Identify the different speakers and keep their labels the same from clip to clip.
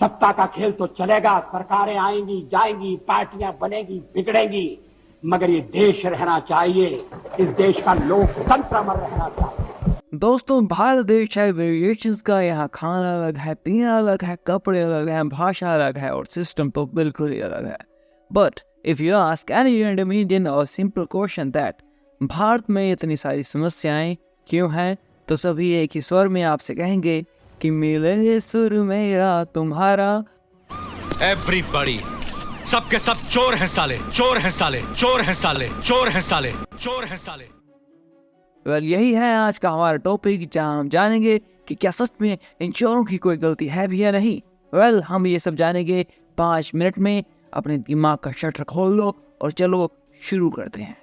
Speaker 1: सत्ता का खेल तो चलेगा, सरकारें आएंगी जाएंगी, पार्टियां बनेगी बिगड़ेंगी, मगर ये देश रहना चाहिए, इस देश का लोकतंत्र अमर रहना चाहिए।
Speaker 2: दोस्तों, भारत देश है वेरिएशंस का। यहाँ खाना अलग है, पीना अलग है, कपड़े अलग है, भाषा अलग है और सिस्टम तो बिल्कुल ही अलग है। But if you ask any random Indian और सिंपल क्वेश्चन दैट भारत में इतनी सारी समस्याएं क्यों हैं, तो सभी एक ही स्वर में आपसे कहेंगे कि मिले सुर मेरा तुम्हारा।
Speaker 3: एवरीबॉडी, सबके सब चोर हैं साले, चोर हैं साले, चोर हैं साले, चोर हैं साले, चोर हैं साले।
Speaker 2: वेल, यही है आज का हमारा टॉपिक, जहां हम जानेंगे कि क्या सच में इन चोरों की कोई गलती है भी या नहीं। वेल, हम ये सब जानेंगे 5 मिनट में। अपने दिमाग का शटर खोल लो और चलो शुरू करते हैं।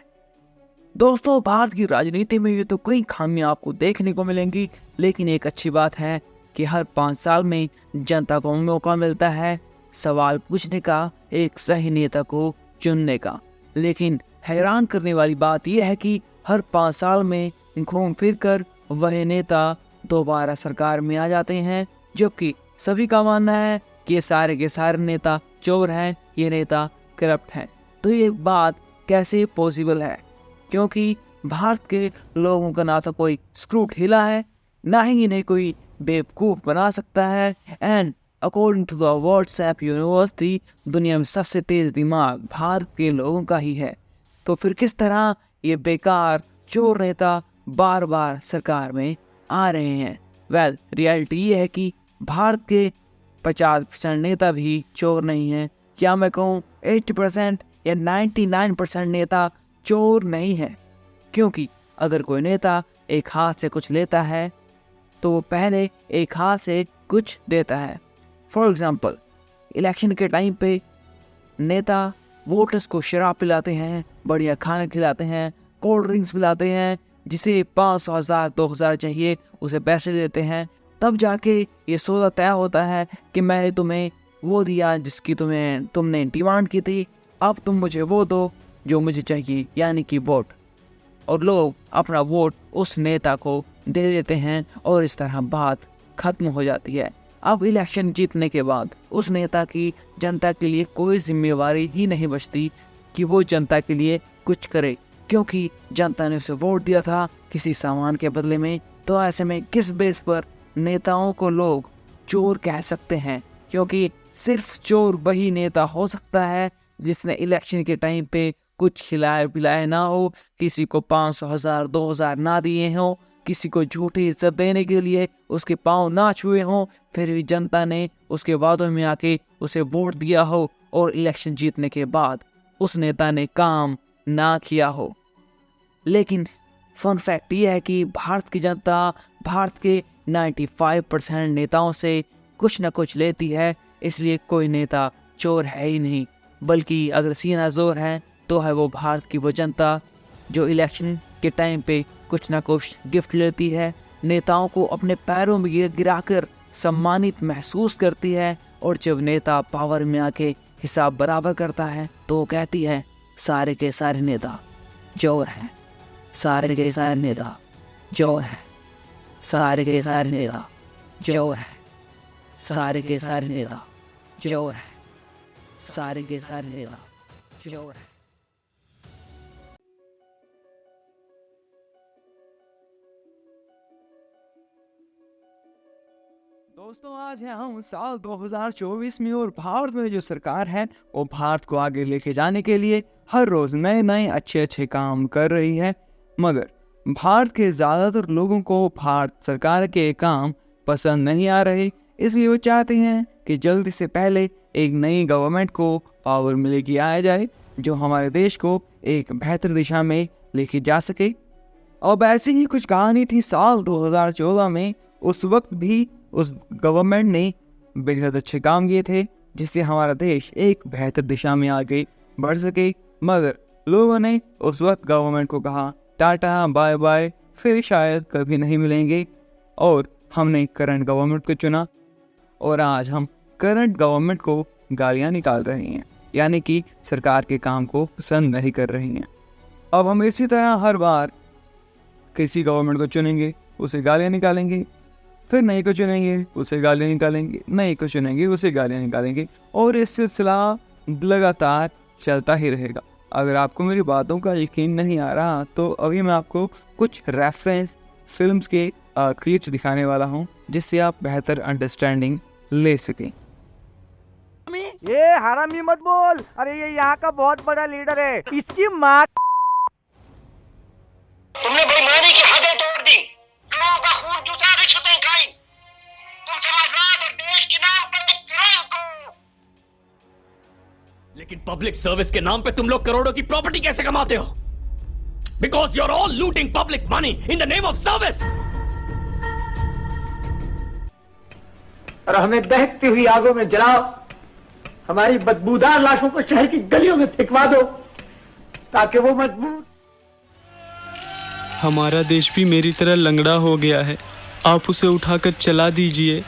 Speaker 2: दोस्तों, भारत की राजनीति में ये तो कई खामियां आपको देखने को मिलेंगी, लेकिन एक अच्छी बात है कि हर 5 साल में जनता को मौका मिलता है सवाल पूछने का, एक सही नेता को चुनने का। लेकिन हैरान करने वाली बात यह है कि हर 5 साल में घूम फिर कर वही नेता दोबारा सरकार में आ जाते हैं, जबकि सभी का मानना है कि ये सारे के सारे नेता चोर हैं, ये नेता करप्ट हैं। तो ये बात कैसे पॉसिबल है? क्योंकि भारत के लोगों का ना तो कोई स्क्रू ढीला है, ना ही इन्हें कोई बेवकूफ़ बना सकता है। And according to the WhatsApp university, दुनिया में सबसे तेज दिमाग भारत के लोगों का ही है। तो फिर किस तरह ये बेकार चोर नेता बार बार सरकार में आ रहे हैं? वेल, रियलिटी ये है कि भारत के 50% नेता भी चोर नहीं हैं। क्या मैं कहूँ 80% या 99% नेता चोर नहीं है? क्योंकि अगर कोई नेता एक हाथ से कुछ लेता है तो वो पहले एक हाथ से कुछ देता है। फॉर एग्जाम्पल, इलेक्शन के टाइम पे नेता वोटर्स को शराब पिलाते हैं, बढ़िया खाना खिलाते हैं, कोल्ड ड्रिंक्स पिलाते हैं, जिसे 500, 1000, 2000 चाहिए उसे पैसे देते हैं। तब जाके ये सौदा तय होता है कि मैंने तुम्हें वो दिया जिसकी तुमने डिमांड की थी, अब तुम मुझे वो दो जो मुझे चाहिए, यानी कि वोट। और लोग अपना वोट उस नेता को दे देते हैं और इस तरह बात खत्म हो जाती है। अब इलेक्शन जीतने के बाद उस नेता की जनता के लिए कोई जिम्मेवारी ही नहीं बचती कि वो जनता के लिए कुछ करे, क्योंकि जनता ने उसे वोट दिया था किसी सामान के बदले में। तो ऐसे में किस बेस पर नेताओं को लोग चोर कह सकते हैं? क्योंकि सिर्फ चोर वही नेता हो सकता है जिसने इलेक्शन के टाइम पे कुछ खिलाए पिलाए ना हो, किसी को 500, 1000, 2000 ना दिए हों, किसी को झूठी इज्जत देने के लिए उसके पांव ना छुए हों, फिर भी जनता ने उसके वादों में आके उसे वोट दिया हो और इलेक्शन जीतने के बाद उस नेता ने काम ना किया हो। लेकिन फन फैक्ट ये है कि भारत की जनता भारत के 95% नेताओं से कुछ न कुछ लेती है, इसलिए कोई नेता चोर है ही नहीं। बल्कि अगर सीना जोर है तो है वो भारत की वो जनता जो इलेक्शन के टाइम पे कुछ ना कुछ गिफ्ट लेती है, नेताओं को अपने पैरों में गिराकर सम्मानित महसूस करती है, और जब नेता पावर में आके हिसाब बराबर करता है तो वो कहती है सारे के सारे नेता चोर हैं, सारे के सारे नेता चोर हैं, सारे के सारे नेता चोर हैं, सारे के सारे नेता चोर हैं, सारे के सारे नेता चोर हैं। दोस्तों, आज है हम साल 2024 में, और भारत में जो सरकार है वो भारत को आगे लेके जाने के लिए हर रोज नए नए अच्छे काम कर रही है। मगर भारत के ज़्यादातर लोगों को भारत सरकार के काम पसंद नहीं आ रहे, इसलिए वो चाहते हैं कि जल्दी से पहले एक नई गवर्नमेंट को पावर में लेके आया जाए जो हमारे देश को एक बेहतर दिशा में लेके जा सके। अब ऐसी ही कुछ कहानी थी साल 2014 में। उस वक्त भी उस गवर्नमेंट ने बेहद अच्छे काम किए थे जिससे हमारा देश एक बेहतर दिशा में आगे बढ़ सके। मगर लोगों ने उस वक्त गवर्नमेंट को कहा टाटा बाय बाय, फिर शायद कभी नहीं मिलेंगे, और हमने करंट गवर्नमेंट को चुना, और आज हम करंट गवर्नमेंट को गालियां निकाल रहे हैं, यानी कि सरकार के काम को पसंद नहीं कर रही हैं। अब हम इसी तरह हर बार किसी गवर्नमेंट को चुनेंगे, उसे गालियां निकालेंगे, फिर नए को चुनेंगे, उसे गालियाँ निकालेंगे, नए को चुनेंगे, उसे गालियाँ निकालेंगे, और ये सिलसिला लगातार चलता ही रहेगा। अगर आपको मेरी बातों का यकीन नहीं आ रहा तो अभी मैं आपको कुछ रेफरेंस फिल्म्स के क्लिप्स दिखाने वाला हूँ, जिससे आप बेहतर अंडरस्टैंडिंग ले सकें।
Speaker 4: ये हरामी मत बोल, अरे ये यहाँ का बहुत बड़ा लीडर है, इसकी माँ।
Speaker 5: तुमने बेईमानी की हदें तोड़ दी, लोगों का खून चूसा, रिश्वतें खाई, तुम समाजवाद और देश के नाम पर एक क्राइम को।
Speaker 6: लेकिन पब्लिक सर्विस के नाम पे तुम लोग करोड़ों की प्रॉपर्टी कैसे कमाते हो? Because you are all looting public money in the name of service.
Speaker 1: और हमें दहकती हुई आगों में जलाओ, हमारी बदबूदार लाशों को शहर की गलियों में फेंकवा दो, ताकि वो मजबूत।
Speaker 7: हमारा देश भी मेरी तरह लंगड़ा हो गया है, आप उसे उठाकर चला दीजिए।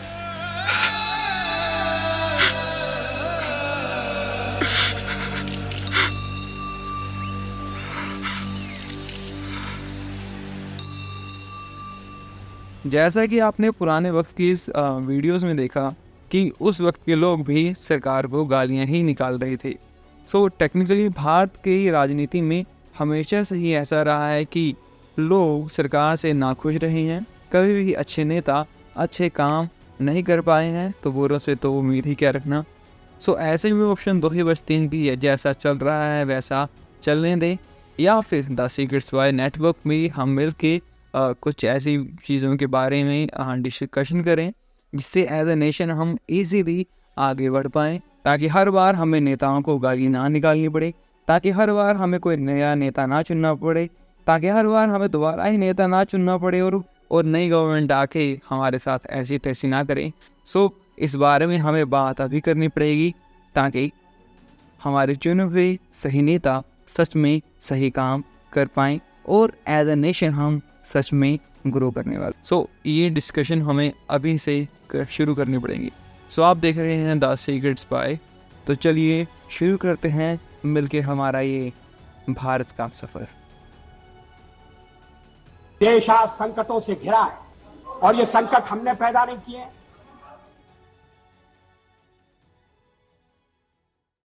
Speaker 2: जैसा कि आपने पुराने वक्त की इस वीडियोस में देखा कि उस वक्त के लोग भी सरकार को गालियां ही निकाल रहे थे। सो टेक्निकली भारत की राजनीति में हमेशा से ही ऐसा रहा है कि लोग सरकार से नाखुश रहे हैं। कभी भी अच्छे नेता अच्छे काम नहीं कर पाए हैं तो बुरों से तो उम्मीद ही क्या रखना। सो ऐसे में ऑप्शन दो ही बचते हैं कि जैसा चल रहा है वैसा चलने दें, या फिर द सीक्रेट स्पाई नेटवर्क में हम मिल के कुछ ऐसी चीज़ों के बारे में डिस्कशन करें जिससे एज ए नेशन हम इजीली आगे बढ़ पाएँ, ताकि हर बार हमें नेताओं को गाली ना निकालनी पड़े, ताकि हर बार हमें कोई नया नेता ना चुनना पड़े, ताकि हर बार हमें दोबारा ही नेता ना चुनना पड़े और नई गवर्नमेंट आके हमारे साथ ऐसी तैसी ना करें। सो इस बारे में हमें बात अभी करनी पड़ेगी ताकि हमारे चुने हुए सही नेता सच में सही काम कर पाएँ और एज ए नेशन हम सच में ग्रो करने वाले। सो ये डिस्कशन हमें अभी से शुरू करनी पड़ेगी। सो आप देख रहे हैं द सीक्रेट स्पाई, तो चलिए शुरू करते हैं मिलके हमारा ये भारत का सफ़र।
Speaker 1: देश आज संकटों से घिरा है और ये संकट हमने पैदा नहीं किए,